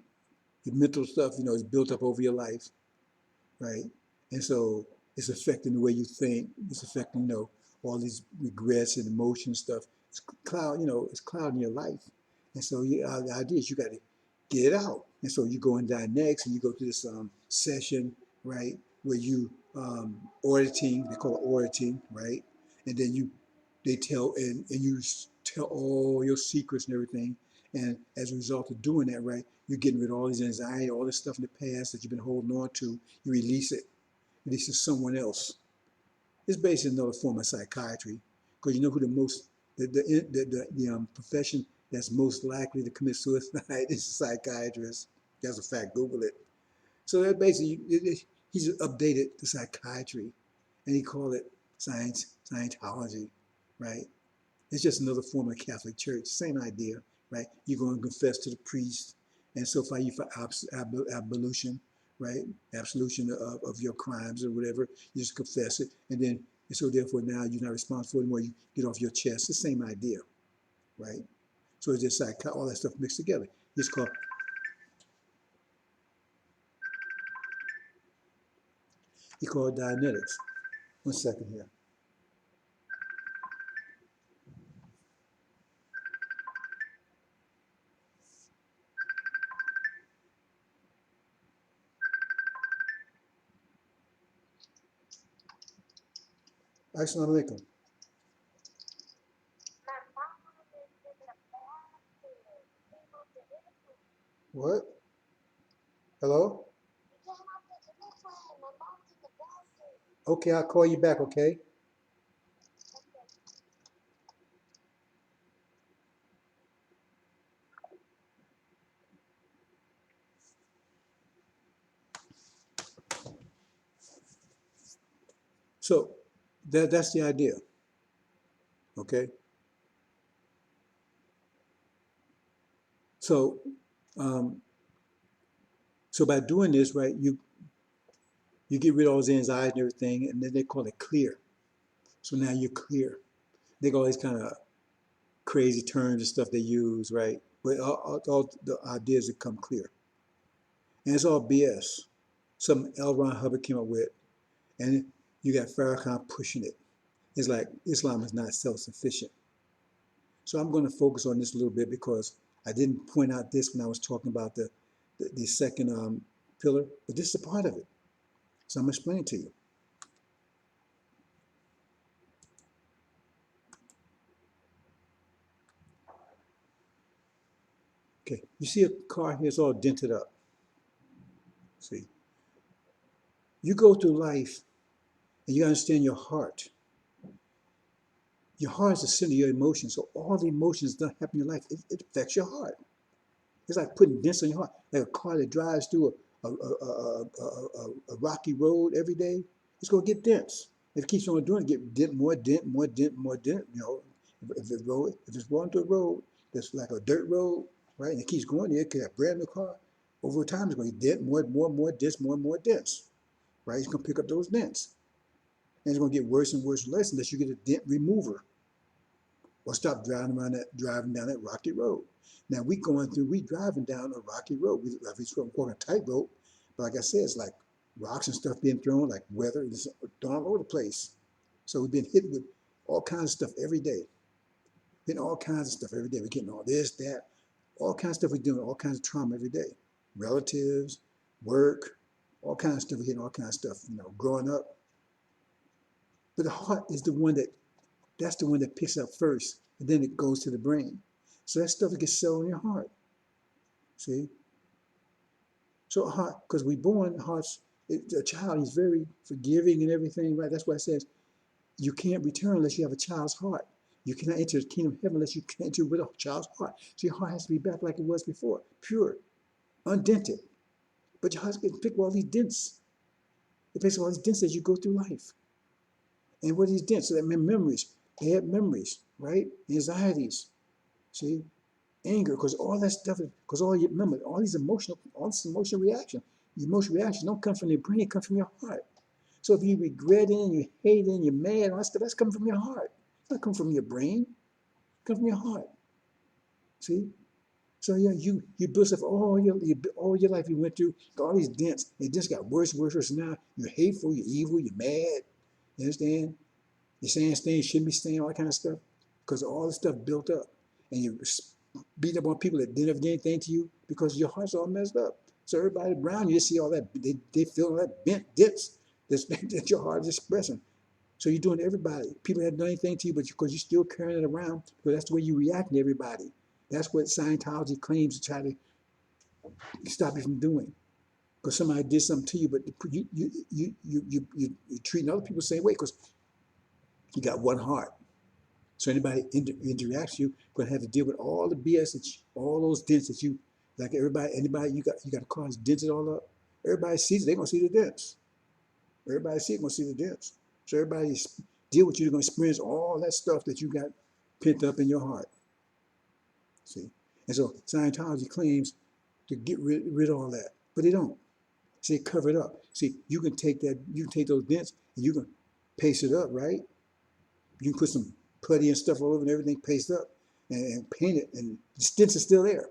mental stuff, is built up over your life, right? And so it's affecting the way you think. It's affecting, all these regrets and emotion stuff. It's it's clouding your life. And so the idea is you got to get it out. And so you go in Dianetics and you go to this session, right, where you auditing, they call it auditing, right? And then they tell, and you tell all your secrets and everything. And as a result of doing that, right, you're getting rid of all these anxiety, all this stuff in the past that you've been holding on to. You release it. Release it to someone else. It's basically another form of psychiatry, because you know who the profession that's most likely to commit suicide is a psychiatrist. That's a fact. Google it. So that basically, he's updated the psychiatry, and he called it Scientology, right? It's just another form of Catholic Church. Same idea, right? You go and confess to the priest, and so far you for abolition, right? Absolution of your crimes or whatever. You just confess it, and so therefore now you're not responsible anymore. You get off your chest. The same idea, right? So it's just like all that stuff mixed together. It's called Dianetics. 1 second here. Assalamu alaikum. What? Hello? Okay, I'll call you back, okay? So that's the idea, okay? So so by doing this, right, you get rid of all those anxiety and everything, and then they call it clear. So now you're clear. They got all these kind of crazy terms and stuff they use, right? But all the ideas that come clear. And it's all BS. Some L. Ron Hubbard came up with, and you got Farrakhan pushing it. It's like Islam is not self-sufficient. So I'm going to focus on this a little bit because I didn't point out this when I was talking about the second pillar, but this is a part of it. So I'm going to explain it to you. Okay, you see a car here, it's all dented up. See, you go through life and you understand your heart. Your heart is the center of your emotions. So all the emotions that happen in your life, it affects your heart. It's like putting dents on your heart. Like a car that drives through a rocky road every day, it's going to get dents. If it keeps on doing it, get dent, more dent, more dent, more dent. If it's going through a road that's like a dirt road, right, and it keeps going there, it could have a brand new car. Over time, it's going to get dent, more dents, more and more dents, right? It's going to pick up those dents. And it's going to get worse and worse and less unless you get a dent remover or stop driving down that rocky road. Now we driving down a rocky road. We're walking a tightrope, but like I said, it's like rocks and stuff being thrown, like weather, it's thrown all over the place. So we've been hit with all kinds of stuff every day. Hitting all kinds of stuff every day. We're getting all this, that, all kinds of stuff we're doing, all kinds of trauma every day. Relatives, work, all kinds of stuff. We're hitting all kinds of stuff, growing up. But the heart is that's the one that picks up first, and then it goes to the brain. So that stuff gets settled in your heart. See? So heart, because we born hearts, a child is very forgiving and everything, right? That's why it says you can't return unless you have a child's heart. You cannot enter the kingdom of heaven unless you enter with a child's heart. So your heart has to be back like it was before, pure, undented. But your heart's getting picked with all these dents. It picks up all these dents as you go through life. And what are these dents? So that memories, bad memories, right? Anxieties, see? anger, because all that stuff is, because all you remember, all this emotional reaction, the emotional reaction don't come from your brain, it comes from your heart. So if you regret it and you hate it and you're mad, all that stuff, that's coming from your heart. It's not coming from your brain, it comes from your heart. See? So yeah, you built up all your life you went through, all these dents, it just got worse and worse, worse. Now you're hateful, you're evil, you're mad. You understand? You're saying things you shouldn't be saying, all that kind of stuff, because all the stuff built up, and you beat up on people that didn't ever do anything to you because your heart's all messed up. So everybody around you see all that, they feel all that bent dents that your heart is expressing. So you're doing to everybody. People haven't done anything to you, but because you're still carrying it around, because that's the way you react to everybody. That's what Scientology claims to try to stop you from doing. Because somebody did something to you, but you're treating other people the same way because you got one heart. So anybody interacts with you, going to have to deal with all the BS, all those dents that you, like anybody you got to cause dents it all up. Everybody sees it, they're going to see the dents. Everybody see it, going to see the dents. So everybody deal with you, they're going to experience all that stuff that you got pent up in your heart. See? And so Scientology claims to get rid of all that, but they don't. See, they cover it up. See, you can take those dents and you can paste it up, right? You can put some putty and stuff all over and everything, paste up and paint it, and the dents are still there.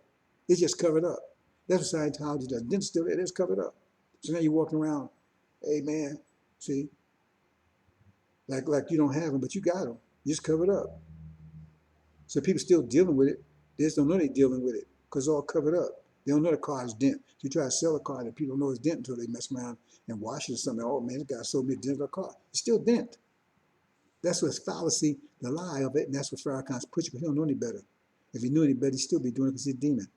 It's just covered up. That's what Scientology does. The dents are still there, it's covered up. So now you're walking around, hey man, see, like you don't have them, but you got them. You just covered up. So people still dealing with it. They just don't know they're dealing with it because it's all covered up. They don't know the car is dent. So you try to sell a car that people don't know it's dent until they mess around and wash it or something. Oh man, this guy sold me a dent on a car. It's still dent. That's what's fallacy, the lie of it, and that's what Farrakhan's pushing, because he don't know any better. If he knew any better, he'd still be doing it because he's a demon.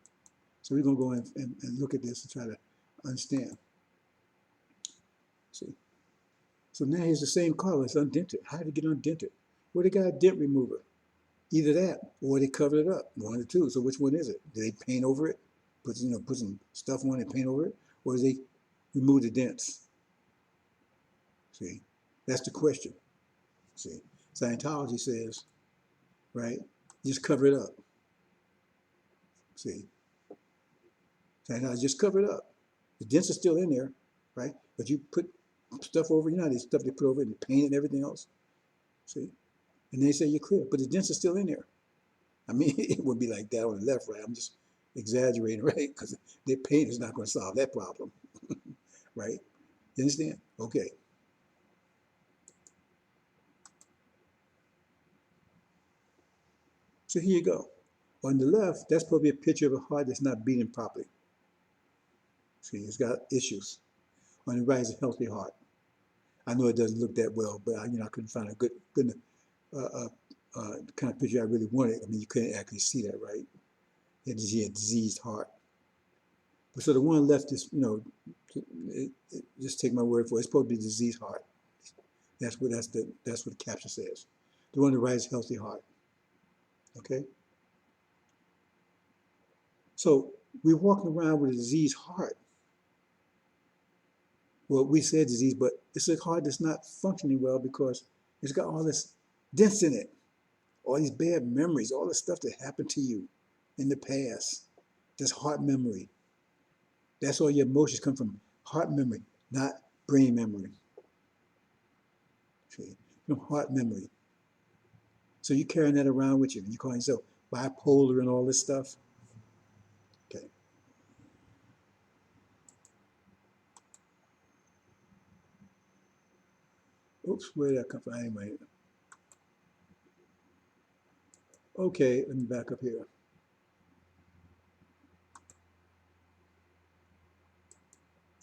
So we're going to go and look at this and try to understand. See? So now here's the same car, it's undented. How did it get undented? Well, they got a dent remover. Either that, or they covered it up, one of the two. So which one is it? Do they paint over it? Put some stuff on it and paint over it? Or do they remove the dents? See? That's the question. See? Scientology says, right? Just cover it up. See? Scientology just cover it up. The dents are still in there, right? But you put stuff over, you know, this stuff they put over it and paint and everything else. See? And they say you're clear, but the dents are still in there. I mean, it would be like that on the left, right? I'm just exaggerating, right? Because their paint is not going to solve that problem, right? You understand? Okay. So here you go. On the left, that's probably a picture of a heart that's not beating properly. See, it's got issues. On the right is a healthy heart. I know it doesn't look that well, but I couldn't find a good kind of picture I really wanted. I mean, you couldn't actually see that, right? He had a diseased heart. But so the one left is, just take my word for it. It's supposed to be a diseased heart. That's what the caption says. The one on the right is healthy heart. Okay. So we're walking around with a diseased heart. Well, we said disease, but it's a heart that's not functioning well because it's got all this dents in it, all these bad memories, all the stuff that happened to you in the past. This heart memory. That's all your emotions come from. Heart memory, not brain memory. See? From heart memory. So you're carrying that around with you. You call yourself bipolar and all this stuff. Okay. Oops, where did that come from? Anyway. Okay, let me back up here.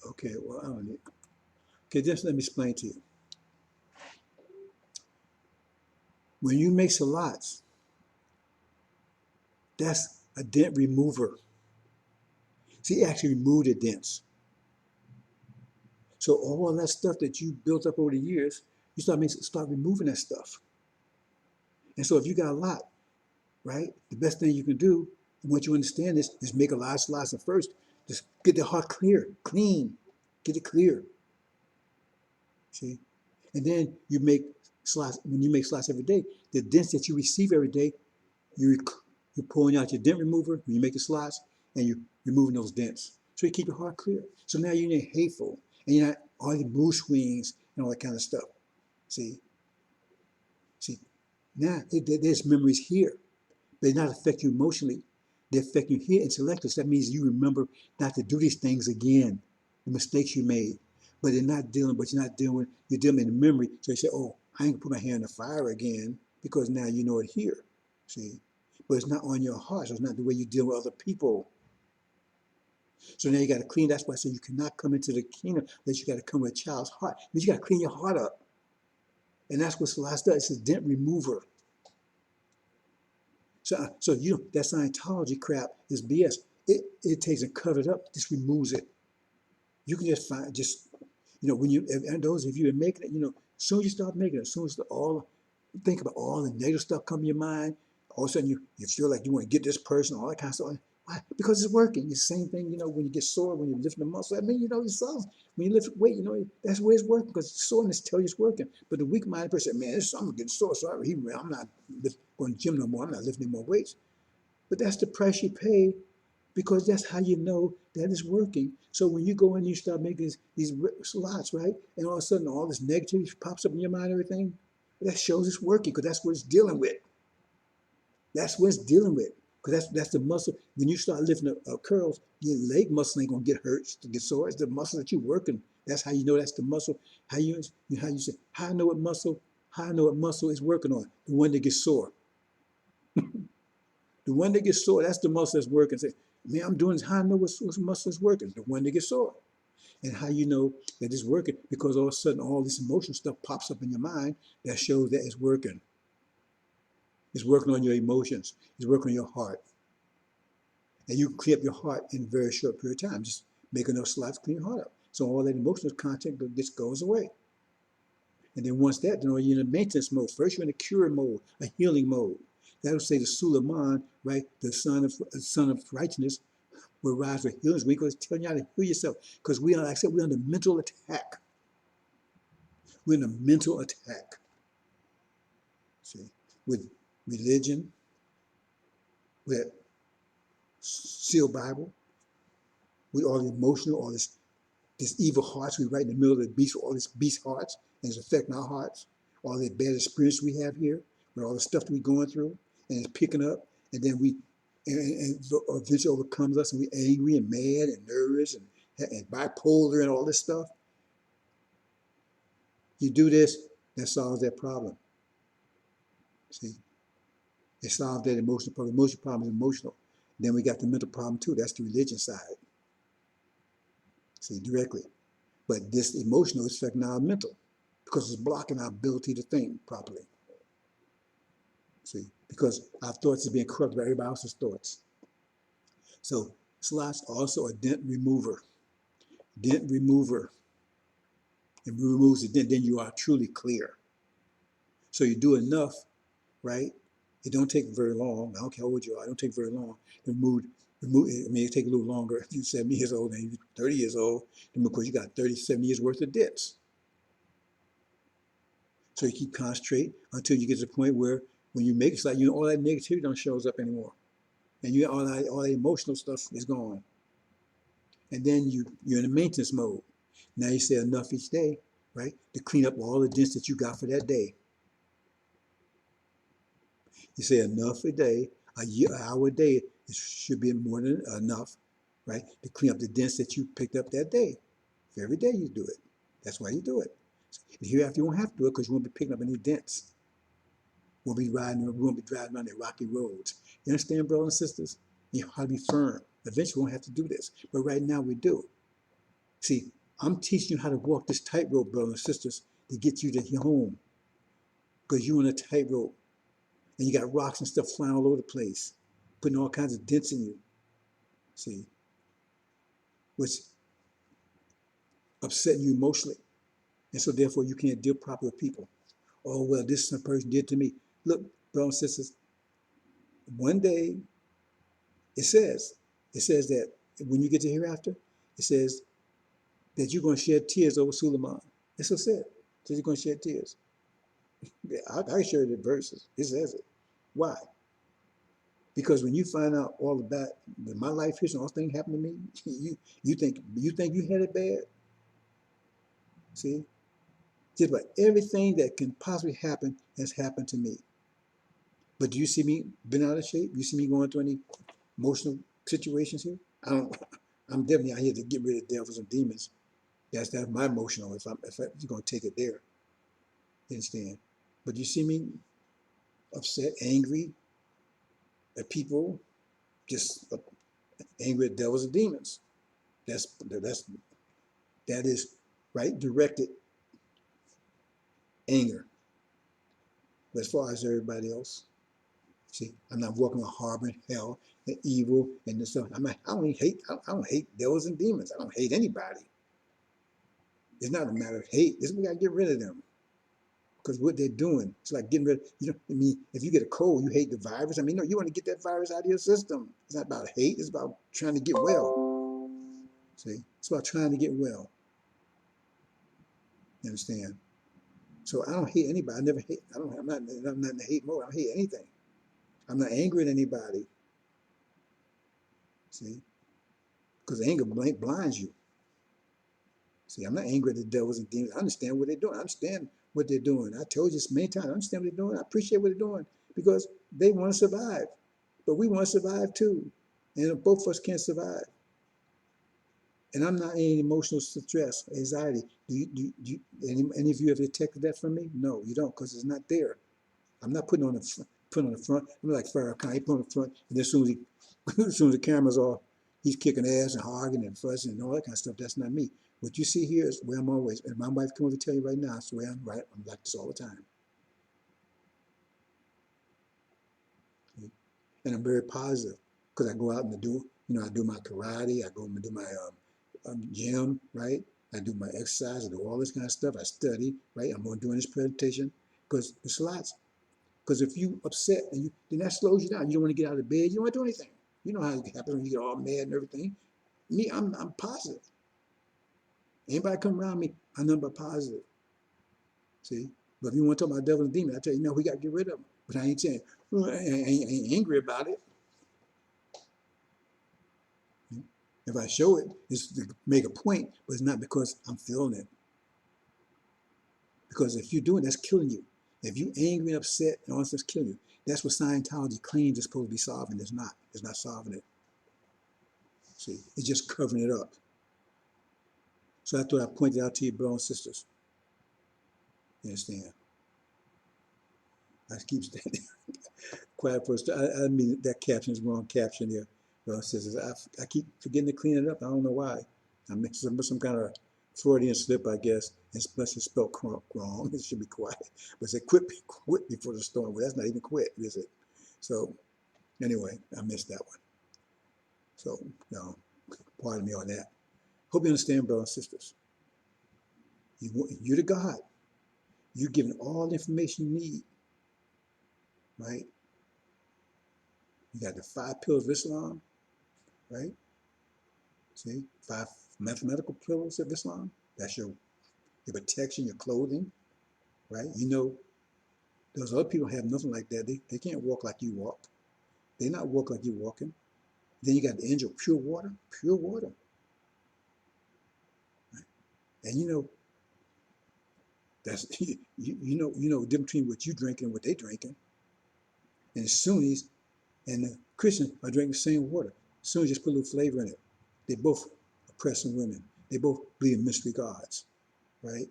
Okay, well, I don't need. Okay, just let me explain to you. When you make salats, that's a dent remover. See, it actually removed the dents. So all that stuff that you built up over the years, you start removing that stuff. And so if you got a lot, right, the best thing you can do, and once you understand this, is make a lot of salats at first. Just get the heart clear, clean, get it clear. See? And then you make slots. When you make slots every day, the dents that you receive every day, you you're pulling out your dent remover when you make the slots, and you're removing those dents. So you keep your heart clear. So now you're not hateful, and you're not all the mood swings and all that kind of stuff. See, now there's memories here. They not affect you emotionally. They affect you here intellectually. So that means you remember not to do these things again, the mistakes you made. But you're not dealing with, you're dealing in memory. So you say, oh, I ain't gonna put my hand in the fire again, because now you know it here. See? But it's not on your heart. So it's not the way you deal with other people. So now you got to clean. That's why I say you cannot come into the kingdom unless you got to come with a child's heart. But you got to clean your heart up. And that's what Celeste does. It's a dent remover. So that Scientology crap is BS. It takes and cut it up, just removes it. You can just find, when you, and those of you are making it, as soon as you start making it, as soon as think about all the negative stuff come to your mind, all of a sudden you feel like you want to get this person, all that kind of stuff. Why? Because it's working. It's the same thing, when you get sore, when you're lifting the muscle. I mean, yourself. When you lift weight, that's where it's working, because soreness tells you it's working. But the weak-minded person, man, I'm getting sore, so I'm not going to the gym no more. I'm not lifting any more weights. But that's the price you pay, because that's how you know that it's working. So when you go in and you start making these slots, right, and all of a sudden all this negativity pops up in your mind and everything, that shows it's working, because that's what it's dealing with. That's what it's dealing with. Because that's the muscle. When you start lifting up curls, your leg muscle ain't gonna get hurt, to get sore. It's the muscle that you're working. That's how you know that's the muscle. How you say, how I know what muscle is working on? The one that gets sore. The one that gets sore, that's the muscle that's working. Say, man, I'm doing this. How I know what muscle is working? The one that gets sore. And how you know that it's working? Because all of a sudden all this emotional stuff pops up in your mind that shows that it's working. It's working on your emotions. It's working on your heart. And you can clear up your heart in a very short period of time. Just make enough slots, clean your heart up. So all that emotional content just goes away. And then once that, then you're in a maintenance mode. First, you're in a cure mode, a healing mode. That'll say the Suleiman, right? The son of righteousness will rise with healing. Because it's telling you how to heal yourself. Because we're under mental attack. We're in a mental attack. See, with religion, with sealed Bible, with all the emotional, all this evil hearts we right in the middle of the beast, all this beast hearts, and it's affecting our hearts, all the bad experience we have here, with all the stuff that we're going through, and it's picking up, and then and eventually overcomes us, and we're angry and mad and nervous and bipolar and all this stuff. You do this, that solves that problem. See? It solves that emotional problem. The emotional problem is emotional. Then we got the mental problem too. That's the religion side. See, directly. But this emotional is affecting our mental, because it's blocking our ability to think properly. See, because our thoughts are being corrupted by everybody else's thoughts. So slots also a dent remover. Dent remover. It removes the dent, then you are truly clear. So you do enough, right? It don't take very long. I don't care how old you are. It don't take very long to remove. I mean, it take a little longer if you're 70 years old and you're 30 years old, because you got 37 years worth of debts. So you keep concentrate until you get to the point where when you make it, it's like, all that negativity don't shows up anymore. And all that emotional stuff is gone. And then you're in a maintenance mode. Now you say enough each day, right? To clean up all the dents that you got for that day. You say enough a day, an hour a day, it should be more than enough, right? To clean up the dents that you picked up that day. For every day you do it. That's why you do it. Hereafter you won't have to do it, because you won't be picking up any dents. We won't be driving around the rocky roads. You understand, brothers and sisters? You know how to be firm. Eventually we won't have to do this. But right now we do. See, I'm teaching you how to walk this tightrope, brothers and sisters, to get you to your home. Because you're on a tightrope. And you got rocks and stuff flying all over the place, putting all kinds of dents in you. See? Which upsetting you emotionally. And so therefore you can't deal properly with people. Oh, well, this some person did to me. Look, brothers and sisters, one day it says that when you get to hereafter, it says that you're going to shed tears over Suleiman. That's what it said. It says you're going to shed tears. I share the verses. It says it. Why? Because when you find out all about my life history, all things happened to me, you think you had it bad. See, just about everything that can possibly happen has happened to me. But do you see me been out of shape? You see me going through any emotional situations here? I don't. I'm definitely out here to get rid of devils and demons. That's my emotional. If I'm going to take it there, you understand? But you see me upset, angry at people, just angry at devils and demons. That is right directed anger. But as far as everybody else, see, I'm not walking a harboring hell and evil and this stuff. I don't hate devils and demons. I don't hate anybody. It's not a matter of hate. We gotta get rid of them. Because what they're doing, it's like getting rid of, I mean, if you get a cold, you hate the virus. I mean, no, you want to get that virus out of your system. It's not about hate, it's about trying to get well. See? It's about trying to get well. You understand? So I don't hate anybody. I never hate. I'm not in the hate mode. I don't hate anything. I'm not angry at anybody. See? Because anger blinds you. See, I'm not angry at the devils and demons. I understand what they're doing. I understand what they're doing. I told you this many times. I understand what they're doing. I appreciate what they're doing because they want to survive. But we want to survive too. And both of us can't survive. And I'm not in emotional stress, anxiety. Any of you have detected that from me? No, you don't, because it's not there. I'm not putting on the front. I'm like Farrakhan. He put on the front, and as soon as the camera's off, he's kicking ass and hogging and fussing and all that kind of stuff. That's not me. What you see here is where I'm always. And my wife comes to tell you right now, I swear I'm right. I'm like this all the time. And I'm very positive because I go out and I do my karate. I go and do my gym, right? I do my exercise. I do all this kind of stuff. I study, right? I'm going to do this presentation because it's lots. Because if you upset then that slows you down. You don't want to get out of bed. You don't want to do anything. You know how it happens when you get all mad and everything. Me, I'm positive. Anybody come around me, I'm nothing but positive. See? But if you want to talk about devil and demon, I tell you, no, we got to get rid of them. But I ain't saying, I ain't angry about it. If I show it, it's to make a point, but it's not because I'm feeling it. Because if you do it, that's killing you. If you're angry and upset and all this, that's killing you. That's what Scientology claims it's supposed to be solving. It's not. It's not solving it. See, it's just covering it up. So that's what I pointed out to you, brothers and sisters. You understand? I keep standing quiet for a second. I mean, that caption is wrong caption there, brothers and sisters. I keep forgetting to clean it up. I don't know why. I made some kind of Freudian slip, I guess, and plus it's spelled wrong. It should be quiet. But it said quit before the storm. Well, that's not even quit, is it? So anyway, I missed that one. So, pardon me on that. Hope you understand, brothers and sisters. You're the God. You're given all the information you need, right? You got the 5 pillars of Islam, right? See, 5 mathematical pillars of Islam. That's your protection, your clothing, right? Those other people have nothing like that. They can't walk like you walk. They not walk like you walking. Then you got the angel, pure water, pure water. Right? And that's you know the difference between what you drinking and what they drinking. And the Sunnis and the Christians are drinking the same water. Sunnis just put a little flavor in it. They both oppressing women. They both believe in mystery gods, right?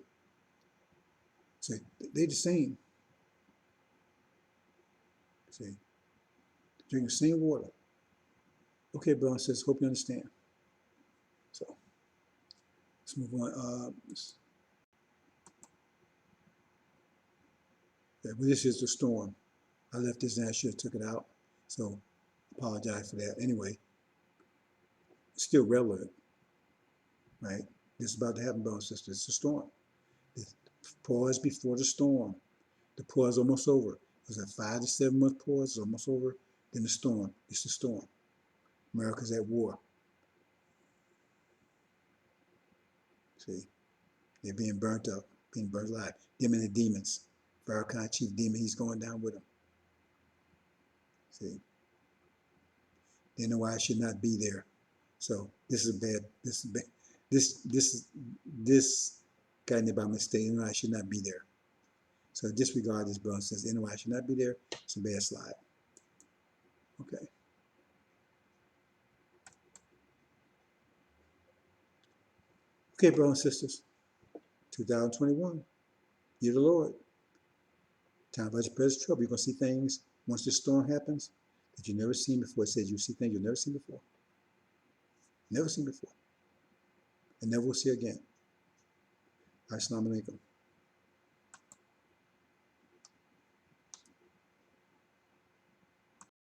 So they the same. See, drinking the same water. Okay, brother says, hope you understand. So let's move on. This is the storm. I left this and I should have took it out. So apologize for that. Anyway, it's still relevant, right? This is about to happen, brothers and sisters. It's a storm. The pause before the storm. The pause is almost over. It was a 5 to 7 month pause. It's almost over. Then the storm. It's the storm. America's at war. See, they're being burnt up, being burnt alive. Them and the demons. Farrakhan, chief demon, he's going down with them. See, they know I should not be there. So this is bad. This is bad. This got in there by mistake. They know I should not be there. So disregard this, brother. Says anyway, I should not be there. It's a bad slide. Okay. Okay, brothers and sisters. 2021, year of the Lord. Time of present trouble. You're gonna see things once the storm happens that you've never seen before. It says you see things you've never seen before. Never seen before. And never will see again. Assalamu alaikum.